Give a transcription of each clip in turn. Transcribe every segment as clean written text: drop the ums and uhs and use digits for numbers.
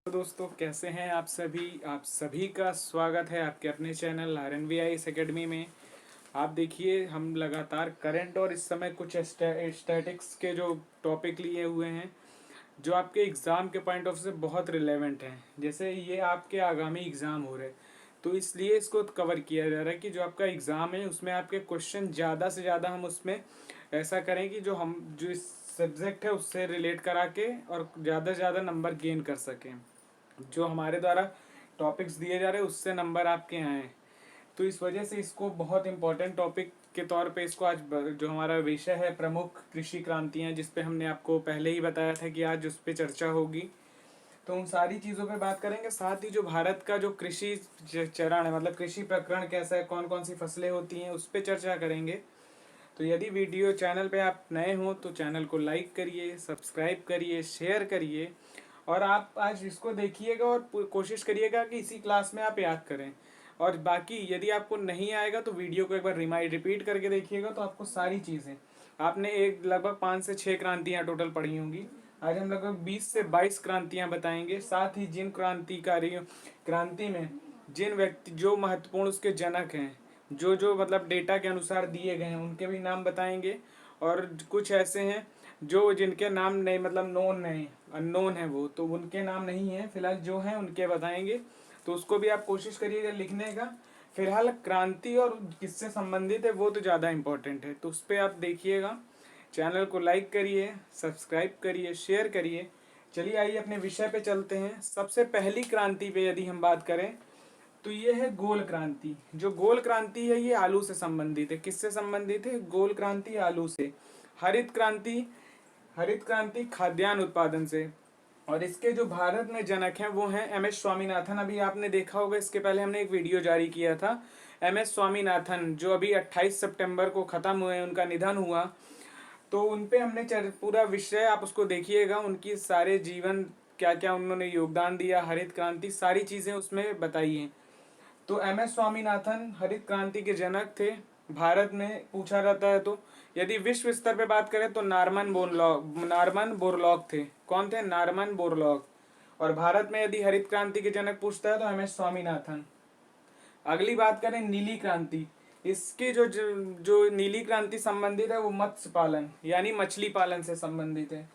तो दोस्तों कैसे हैं आप सभी का स्वागत है आपके अपने चैनल RNVIS एकेडमी में। आप देखिए हम लगातार करंट और इस समय कुछ स्टैटिक्स के जो टॉपिक लिए हुए हैं जो आपके एग्ज़ाम के पॉइंट ऑफ से बहुत रिलेवेंट हैं। जैसे ये आपके आगामी एग्ज़ाम हो रहे हैं तो इसलिए इसको कवर किया जा रहा है कि जो आपका एग्ज़ाम है उसमें आपके क्वेश्चन ज़्यादा से ज़्यादा हम उसमें ऐसा करें कि जो इस सब्जेक्ट है उससे रिलेट करा के और ज़्यादा से ज़्यादा नंबर गेन कर सकें। जो हमारे द्वारा टॉपिक्स दिए जा रहे हैं उससे नंबर आपके आए। तो इस वजह से इसको बहुत इंपॉर्टेंट टॉपिक के तौर पे इसको आज जो हमारा विषय है प्रमुख कृषि क्रांतियाँ, जिस पे हमने आपको पहले ही बताया था कि आज उस पर चर्चा होगी, तो उन सारी चीज़ों पे बात करेंगे। साथ ही जो भारत का जो कृषि चरण है, मतलब कृषि प्रकरण कैसा है, कौन कौन सी फसलें होती हैं, उस पर चर्चा करेंगे। तो यदि वीडियो चैनल पे आप नए हो तो चैनल को लाइक करिए, सब्सक्राइब करिए, शेयर करिए और आप आज इसको देखिएगा और कोशिश करिएगा कि इसी क्लास में आप याद करें। और बाकी यदि आपको नहीं आएगा तो वीडियो को एक बार रिपीट करके देखिएगा तो आपको सारी चीज़ें, आपने एक लगभग 5 से 6 क्रांतियाँ टोटल पढ़ी होंगी। आज हम लगभग 20 से 22 क्रांतियाँ बताएंगे। साथ ही जिन क्रांतिकारियों क्रांति में जिन व्यक्ति जो महत्वपूर्ण उसके जनक हैं, जो जो मतलब डेटा के अनुसार दिए गए हैं, उनके भी नाम बताएंगे। और कुछ ऐसे हैं जो जिनके नाम नहीं, मतलब नोन नहीं, अननोन है वो, तो उनके नाम नहीं है फिलहाल, जो हैं उनके बताएंगे। तो उसको भी आप कोशिश करिएगा लिखने का। फिलहाल क्रांति और किससे संबंधित है वो तो ज़्यादा इम्पोर्टेंट है, तो उस पर आप देखिएगा। चैनल को लाइक करिए, सब्सक्राइब करिए, शेयर करिए। चलिए आइए अपने विषय पे चलते हैं। सबसे पहली क्रांति पे यदि हम बात करें तो ये है गोल क्रांति। जो गोल क्रांति है ये आलू से संबंधित है। किससे संबंधित है? गोल क्रांति आलू से। हरित क्रांति खाद्यान्न उत्पादन से। और इसके जो भारत में जनक हैं वो हैं MS स्वामीनाथन। अभी आपने देखा होगा, इसके पहले हमने एक वीडियो जारी किया था। MS स्वामीनाथन जो अभी 28 सितंबर को ख़त्म हुए, उनका निधन हुआ, तो उन पे हमने पूरा विषय आप उसको देखिएगा, उनकी सारे जीवन क्या क्या उन्होंने योगदान दिया, हरित क्रांति, सारी चीज़ें उसमें बताई हैं। तो MS स्वामीनाथन हरित क्रांति के जनक थे। भारत में पूछा जाता है तो यदि विश्व स्तर पे बात करें तो नारमन बोरलॉग थे। कौन थे? Norman Borlaug. और भारत में यदि हरित क्रांति के जनक पूछता है तो MS स्वामीनाथन। अगली बात करें नीली क्रांति। इसकी जो नीली क्रांति संबंधित है वो मत्स्य पालन यानी मछली पालन से संबंधित है।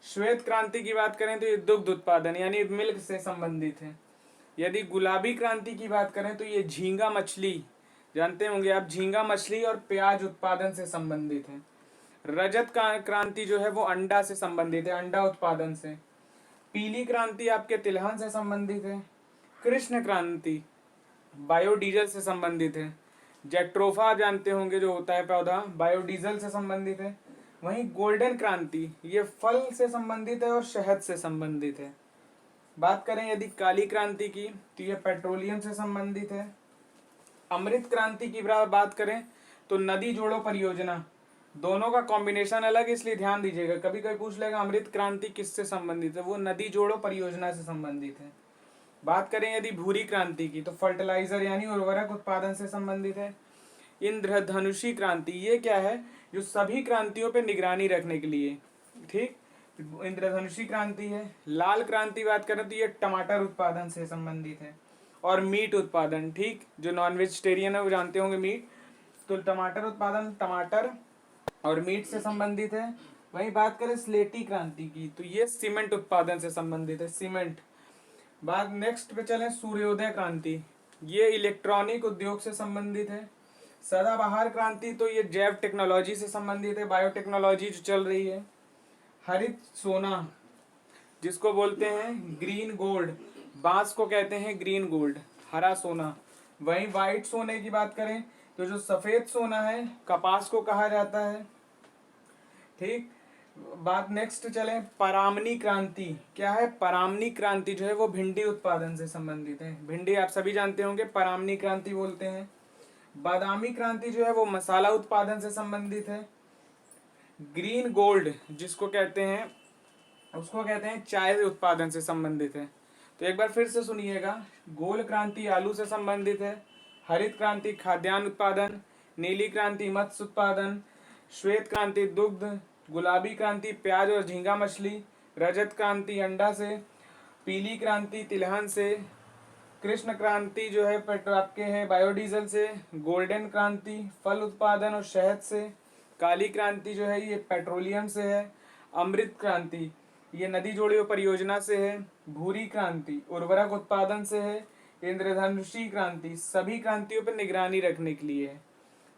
श्वेत क्रांति की बात करें तो ये दुग्ध उत्पादन यानी मिल्क से संबंधित है। यदि गुलाबी क्रांति की बात करें तो ये झींगा मछली, जानते होंगे आप, झींगा मछली और प्याज उत्पादन से संबंधित है। रजत क्रांति जो है वो अंडा से संबंधित है, अंडा उत्पादन से। पीली क्रांति आपके तिलहन से संबंधित है। कृष्ण क्रांति बायोडीजल से संबंधित है। जेट्रोफा जानते होंगे जो होता है पौधा, बायोडीजल से संबंधित है। वहीं गोल्डन क्रांति ये फल से संबंधित है और शहद से संबंधित है। बात करें यदि काली क्रांति की तो यह पेट्रोलियम से संबंधित है। अमृत क्रांति की बात करें तो नदी जोड़ो परियोजना, दोनों का कॉम्बिनेशन अलग है इसलिए ध्यान दीजिएगा, कभी कभी पूछ लेगा अमृत क्रांति किससे संबंधित है, वो नदी जोड़ो परियोजना से संबंधित है। बात करें यदि भूरी क्रांति की तो फर्टिलाइजर यानी उर्वरक उत्पादन से संबंधित है। इंद्रधनुषी क्रांति ये क्या है? जो सभी क्रांतियों पे निगरानी रखने के लिए, ठीक, इंद्रधनुषी क्रांति है। लाल क्रांति बात करें तो ये टमाटर उत्पादन से संबंधित है और मीट उत्पादन, ठीक, जो नॉन वेजिटेरियन है वो जानते होंगे मीट, तो टमाटर उत्पादन टमाटर और मीट से संबंधित है। वहीं बात करें स्लेटी क्रांति की तो ये सीमेंट उत्पादन से संबंधित है, सीमेंट। बात नेक्स्ट पे चलें, सूर्योदय क्रांति ये इलेक्ट्रॉनिक उद्योग से संबंधित है। सदाबहार क्रांति तो ये जैव टेक्नोलॉजी से संबंधित है, बायोटेक्नोलॉजी जो चल रही है। हरित सोना जिसको बोलते हैं ग्रीन गोल्ड, बांस को कहते हैं ग्रीन गोल्ड, हरा सोना। वहीं वाइट सोने की बात करें तो जो सफेद सोना है कपास को कहा जाता है, ठीक। बात नेक्स्ट चले, परामनी क्रांति क्या है? परामनी क्रांति जो है वो भिंडी उत्पादन से संबंधित है, भिंडी आप सभी जानते होंगे, परामनी क्रांति बोलते हैं। बादामी क्रांति जो है वो मसाला उत्पादन से संबंधित है। ग्रीन गोल्ड जिसको कहते हैं उसको कहते हैं चाय उत्पादन से संबंधित है। तो एक बार फिर से सुनिएगा, गोल क्रांति आलू से संबंधित है। हरित क्रांति खाद्यान्न उत्पादन। नीली क्रांति मत्स्य उत्पादन। श्वेत क्रांति दुग्ध। गुलाबी क्रांति प्याज और झींगा मछली। रजत क्रांति अंडा से। पीली क्रांति तिलहन से, कृष्ण क्रांति जो है आपके है बायोडीजल से, गोल्डन क्रांति फल उत्पादन और शहद से, काली क्रांति जो है ये पेट्रोलियम से है, अमृत क्रांति ये नदी जोड़ियों परियोजना से है, भूरी क्रांति उर्वरक उत्पादन से है, इंद्रधनुषी क्रांति सभी क्रांतियों पर निगरानी रखने के लिए है।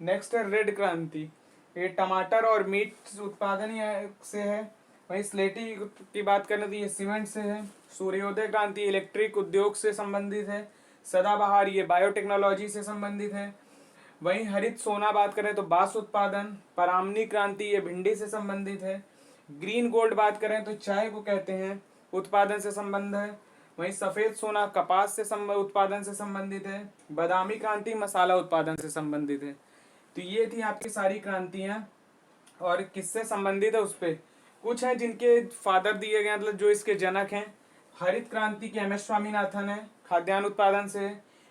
नेक्स्ट है रेड क्रांति, ये टमाटर और मीट उत्पादन से है। वहीं स्लेटी की बात करें तो ये सीमेंट से है। सूर्योदय क्रांति इलेक्ट्रिक उद्योग से संबंधित है। सदाबहार ये बायोटेक्नोलॉजी से संबंधित है। वहीं हरित सोना बात करें तो बांस उत्पादन। परामनी क्रांति ये भिंडी से संबंधित है। ग्रीन गोल्ड बात करें तो चाय को कहते हैं, उत्पादन से संबंध है। वहीं सफेद सोना कपास से उत्पादन से संबंधित है। बादामी क्रांति मसाला उत्पादन से संबंधित है। तो ये थी आपकी सारी क्रांतियां, और किससे संबंधित है उस पर कुछ है जिनके फादर दिए गए, मतलब जो इसके जनक हैं। हरित क्रांति के एम एस स्वामीनाथन है, खाद्यान्न उत्पादन से।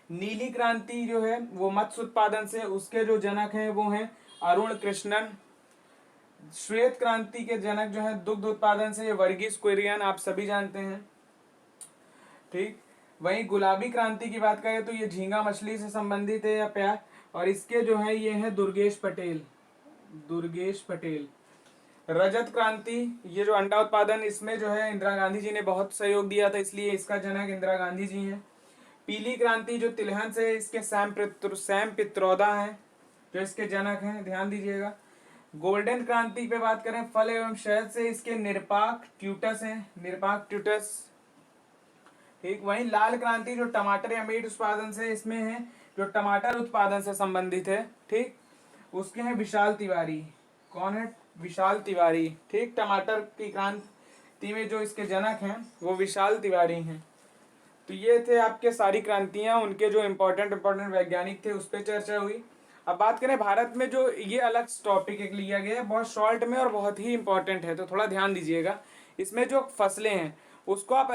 नीली क्रांति जो है वो मत्स्य उत्पादन से, उसके जो जनक हैं वो हैं अरुण कृष्णन। श्वेत क्रांति के जनक जो है दुग्ध उत्पादन से, ये वर्गीस कुरियन आप सभी जानते हैं, ठीक। वहीं गुलाबी क्रांति की बात करें तो ये झींगा मछली से संबंधित है या प्यार, और इसके जो है ये है दुर्गेश पटेल। रजत क्रांति ये जो अंडा उत्पादन, इसमें जो है इंदिरा गांधी जी ने बहुत सहयोग दिया था, इसलिए इसका जनक इंदिरा गांधी जी हैं। पीली क्रांति जो तिलहन से, इसके सैम पित्रोदा हैं जो इसके जनक हैं, ध्यान दीजिएगा। गोल्डन क्रांति पे बात करें फल एवं शहद से, इसके निरपाक ट्यूटस हैं, ठीक। वहीं लाल क्रांति जो टमाटर या मीट उत्पादन से, इसमें है जो टमाटर उत्पादन से संबंधित है, ठीक। उसके हैं विशाल तिवारी। कौन है? विशाल तिवारी, ठीक। टमाटर की क्रांति में जो इसके जनक हैं वो विशाल तिवारी हैं। तो ये थे आपके सारी क्रांतियां, उनके जो इम्पोर्टेंट वैज्ञानिक थे उस पर चर्चा हुई। अब बात करें भारत में, जो ये अलग टॉपिक एक लिया गया है, बहुत शॉर्ट में और बहुत ही इंपॉर्टेंट है, तो थोड़ा ध्यान दीजिएगा। इसमें जो फसलें हैं उसको आप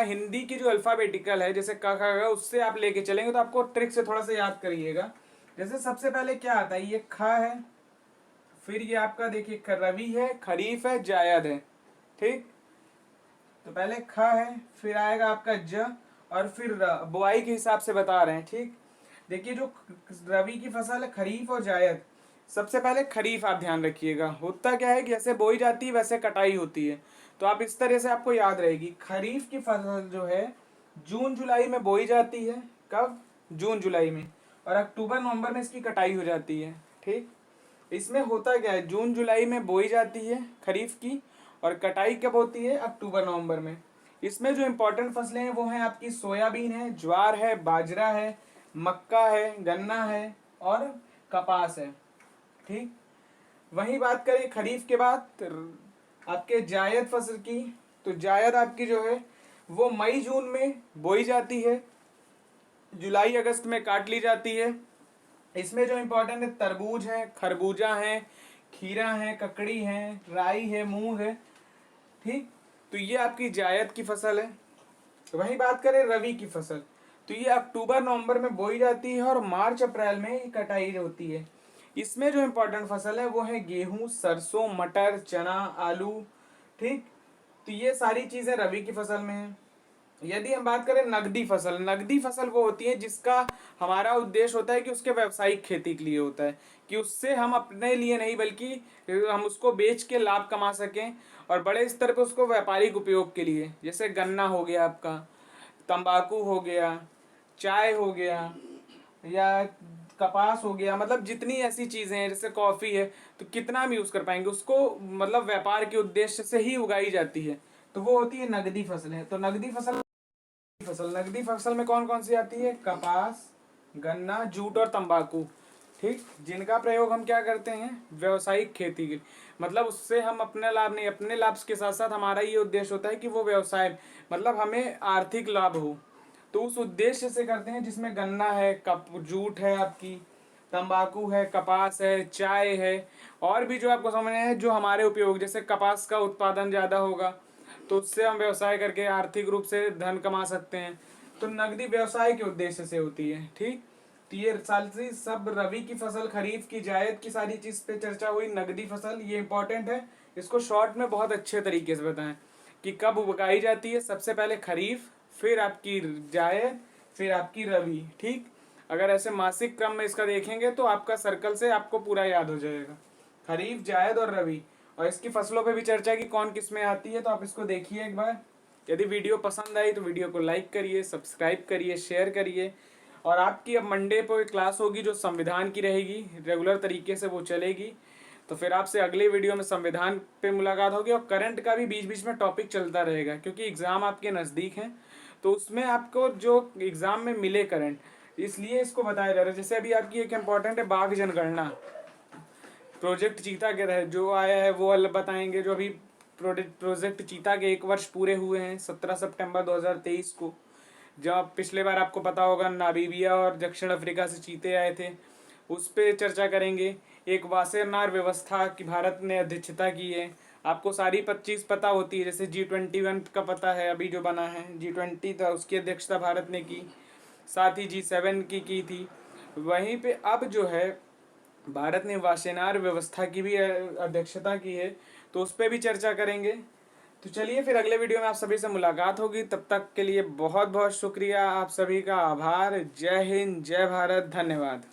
हिंदी की जो अल्फाबेटिकल है, जैसे क ख उससे आप लेके चलेंगे तो आपको ट्रिक से थोड़ा सा याद करिएगा। जैसे सबसे पहले क्या आता है, ये ख है, फिर ये आपका देखिए रवि है, खरीफ है, जायद है, ठीक। तो पहले ख है, फिर आएगा आपका ज, और फिर बुआई के हिसाब से बता रहे हैं, ठीक। देखिए जो रवि की फसल है खरीफ और जायद, सबसे पहले खरीफ आप ध्यान रखिएगा। होता क्या है कि जैसे बोई जाती है वैसे कटाई होती है, तो आप इस तरह से आपको याद रहेगी। खरीफ की फसल जो है जून जुलाई में बोई जाती है, कब? जून जुलाई में, और अक्टूबर नवंबर में इसकी कटाई हो जाती है, ठीक। इसमें होता क्या है, जून जुलाई में बोई जाती है खरीफ की, और कटाई कब होती है? अक्टूबर नवंबर में। इसमें जो इम्पोर्टेंट फसलें हैं वो हैं आपकी सोयाबीन है, ज्वार है, बाजरा है, मक्का है, गन्ना है और कपास है, ठीक। वहीं बात करें खरीफ के बाद आपके जायद फसल की, तो जायद आपकी जो है वो मई जून में बोई जाती है, जुलाई अगस्त में काट ली जाती है। इसमें जो इम्पोर्टेंट है तरबूज है, खरबूजा है, खीरा है, ककड़ी है, राई है, मूंग है, ठीक। तो ये आपकी जायद की फसल है। तो वहीं बात करें रवि की फसल, तो ये अक्टूबर नवंबर में बोई जाती है और मार्च अप्रैल में कटाई होती है। इसमें जो इम्पोर्टेंट फसल है वो है गेहूं, सरसों, मटर, चना, आलू, ठीक। तो ये सारी चीजें रवि की फसल में है। यदि हम बात करें नगदी फसल वो होती है जिसका हमारा उद्देश्य होता है कि उसके व्यावसायिक खेती के लिए होता है, कि उससे हम अपने लिए नहीं बल्कि हम उसको बेच के लाभ कमा सकें, और बड़े स्तर पर उसको व्यापारिक उपयोग के लिए, जैसे गन्ना हो गया आपका, तंबाकू हो गया, चाय हो गया, या कपास हो गया, मतलब जितनी ऐसी चीजें हैं, जैसे कॉफी है, तो कितना हम यूज कर पाएंगे उसको, मतलब व्यापार के उद्देश्य से ही उगाई जाती है, तो वो होती है नगदी फसलें। तो नगदी फसल में कौन कौन सी आती है? कपास, गन्ना, जूट और तंबाकू, ठीक। जिनका प्रयोग हम क्या करते हैं? व्यवसायिक खेती के, मतलब उससे हम अपने लाभ नहीं, अपने लाभ के साथ साथ हमारा ये उद्देश्य होता है कि वो व्यवसाय, मतलब हमें आर्थिक लाभ हो, तो उस उद्देश्य से करते हैं। जिसमें गन्ना है, जूट है आपकी, तंबाकू है, कपास है, चाय है, और भी जो आपको समझना है जो हमारे उपयोग, जैसे कपास का उत्पादन ज़्यादा होगा तो उससे हम व्यवसाय करके आर्थिक रूप से धन कमा सकते हैं, तो नगदी व्यवसाय के उद्देश्य से होती है, ठीक। तो ये सारी सब रवि की फसल, खरीफ की, जायद की, सारी चीज़ पे चर्चा हुई। नगदी फसल ये इंपॉर्टेंट है, इसको शॉर्ट में बहुत अच्छे तरीके से बताएं। कि कब उगाई जाती है। सबसे पहले खरीफ, फिर आपकी जायद, फिर आपकी रबी। ठीक, अगर ऐसे मासिक क्रम में इसका देखेंगे तो आपका सर्कल से आपको पूरा याद हो जाएगा। खरीफ, जायद और रबी, और इसकी फसलों पे भी चर्चा की कौन किस में आती है, तो आप इसको देखिए एक बार। यदि वीडियो पसंद आई तो वीडियो को लाइक करिए, सब्सक्राइब करिए, शेयर करिए। और आपकी अब मंडे पर क्लास होगी जो संविधान की रहेगी, रेगुलर तरीके से वो चलेगी। तो फिर आपसे अगले वीडियो में संविधान पे मुलाकात होगी, और करंट का भी बीच बीच में टॉपिक चलता रहेगा, क्योंकि एग्ज़ाम आपके नज़दीक हैं तो उसमें आपको जो एग्ज़ाम में मिले करंट, इसलिए इसको बताया जा रहा है। जैसे अभी आपकी एक इम्पॉर्टेंट है बाघ जनगणना, प्रोजेक्ट चीता के रहे जो आया है वो अलग बताएंगे। जो अभी प्रोजेक्ट चीता के 1 वर्ष पूरे हुए हैं 17 सितंबर 2023 को, जब पिछले बार आपको पता होगा नामीबिया और दक्षिण अफ्रीका से चीते आए थे, उस पर चर्चा करेंगे। एक वासेनार व्यवस्था की भारत ने अध्यक्षता की है। आपको सारी 25 पता होती है, जैसे G21 का पता है अभी जो बना है, G20 था उसकी अध्यक्षता भारत ने की, साथ ही G7 की थी। वहीं पे अब जो है भारत ने वासेनार व्यवस्था की भी अध्यक्षता की है, तो उस पर भी चर्चा करेंगे। तो चलिए फिर अगले वीडियो में आप सभी से मुलाकात होगी। तब तक के लिए बहुत बहुत शुक्रिया, आप सभी का आभार। जय हिंद, जय भारत, धन्यवाद।